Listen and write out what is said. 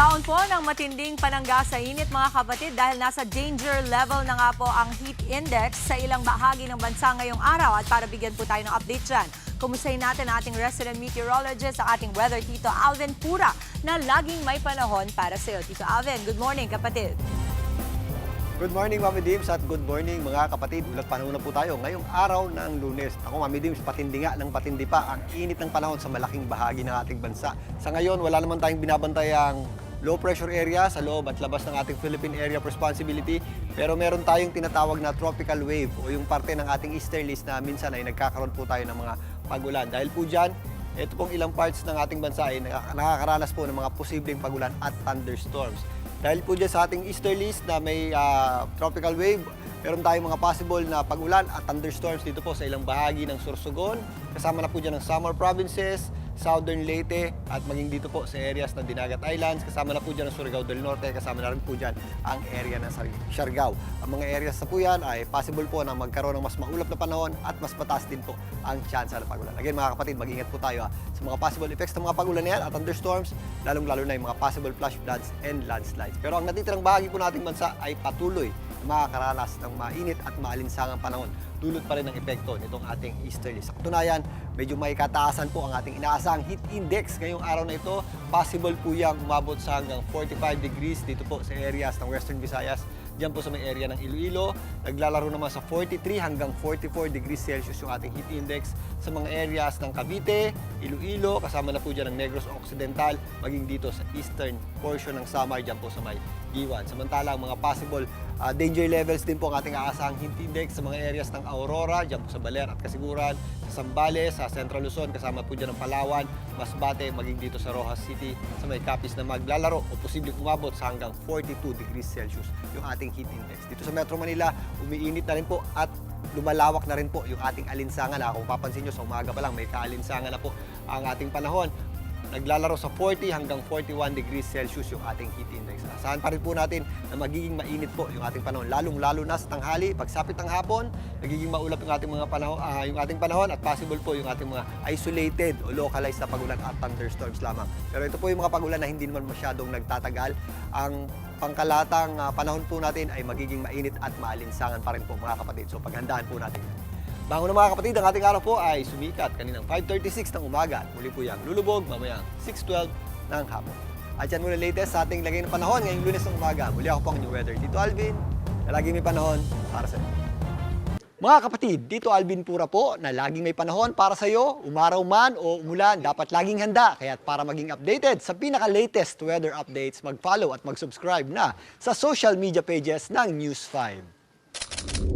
Taon po ng matinding panangga sa init mga kapatid dahil nasa danger level na nga po ang heat index sa ilang bahagi ng bansa ngayong araw at para bigyan po tayo ng update dyan. Kumustahin natin ang ating resident meteorologist, ang ating weather Tito Alvin Pura na laging may panahon para sa iyo. Tito Alvin, good morning kapatid. Good morning, Mami Dims, at good morning mga kapatid. Ulat panahon na po tayo ngayong araw ng Lunes. Ako, Mami Dims, patindi nga ng patindi pa ang init ng panahon sa malaking bahagi ng ating bansa. Sa ngayon, wala naman tayong binabantayang low pressure area sa loob at labas ng ating Philippine Area of Responsibility. Pero meron tayong tinatawag na tropical wave o yung parte ng ating easterlies na minsan ay nagkakaroon po tayo ng mga pag-ulan. Dahil po dyan, ito pong ilang parts ng ating bansa ay nakakaranas po ng mga posibleng pag-ulan at thunderstorms. Dahil po dyan sa ating easterlies na may tropical wave, meron tayong mga possible na pag-ulan at thunderstorms dito po sa ilang bahagi ng Sorsogon. Kasama na po dyan ng Samar Provinces, Southern Leyte at maging dito po sa areas ng Dinagat Islands. Kasama na po dyan ng Surigao del Norte, kasama na rin po dyan ang area ng Siargao. Ang mga areas na po yan ay possible po na magkaroon ng mas maulap na panahon at mas mataas din po ang chance ng pag-ulan. Again mga kapatid, mag-ingat po tayo sa mga possible effects ng mga pag-ulan na yan at thunderstorms, lalong-lalo na yung mga possible flash floods and landslides. Pero ang natitirang bahagi po nating bansa ay patuloy na makakaranas ng mainit at maalinsangang panahon. Dulot pa rin ang epekto nitong ating easterlies. Sa katunayan, medyo may kataasan po ang ating inaasahang heat index ngayong araw na ito. Possible po yung umabot sa hanggang 45 degrees dito po sa areas ng Western Visayas. Diyan po sa may area ng Iloilo. Naglalaro naman sa 43 hanggang 44 degrees Celsius yung ating heat index sa mga areas ng Cavite, Iloilo, kasama na po dyan ng Negros Occidental, maging dito sa eastern portion ng Samar, dyan po sa may Giwan. Samantala, ang mga possible danger levels din po ang ating aasahang heat index sa mga areas ng Aurora, dyan po sa Baler at Kasiguran, sa Zambales, sa Central Luzon, kasama po dyan ng Palawan, Masbate, maging dito sa Rojas City, sa may Capiz na maglalaro o posibleng umabot sa hanggang 42 degrees Celsius yung ating heat index. Dito sa Metro Manila, umiinit na rin po at lumalawak na rin po yung ating alinsangan. Kung papansin nyo, sa umaga pa lang may kaalinsangan na po ang ating panahon. Naglalaro sa 40 hanggang 41 degrees Celsius yung ating heat index. Asahan pa rin po natin na magiging mainit po yung ating panahon, lalong-lalo na sa tanghali, pagsapit ng hapon, nagiging maulap yung ating mga panahon, yung ating panahon at possible po yung ating mga isolated o localized na pag-ulan at thunderstorms lamang. Pero ito po yung mga pag-ulan na hindi naman masyadong nagtatagal. Ang pangkalatang panahon po natin ay magiging mainit at maalinsangan pa rin po mga kapatid. So paghandaan po natin. Bago na mga kapatid, ang ating araw po ay sumikat kaninang 5:36 ng umaga. Muli po yung lulubog mamayang 6:12 ng hapon. At yan muna latest sa ating lagay ng panahon ngayong Lunes ng umaga. Muli ako po ang new weather, Tito Alvin, na laging may panahon para sa inyo. Mga kapatid, Tito Alvin Pura po na laging may panahon para sa iyo, umaraw man o umulan, dapat laging handa. Kaya para maging updated sa pinaka-latest weather updates, mag-follow at mag-subscribe na sa social media pages ng News 5.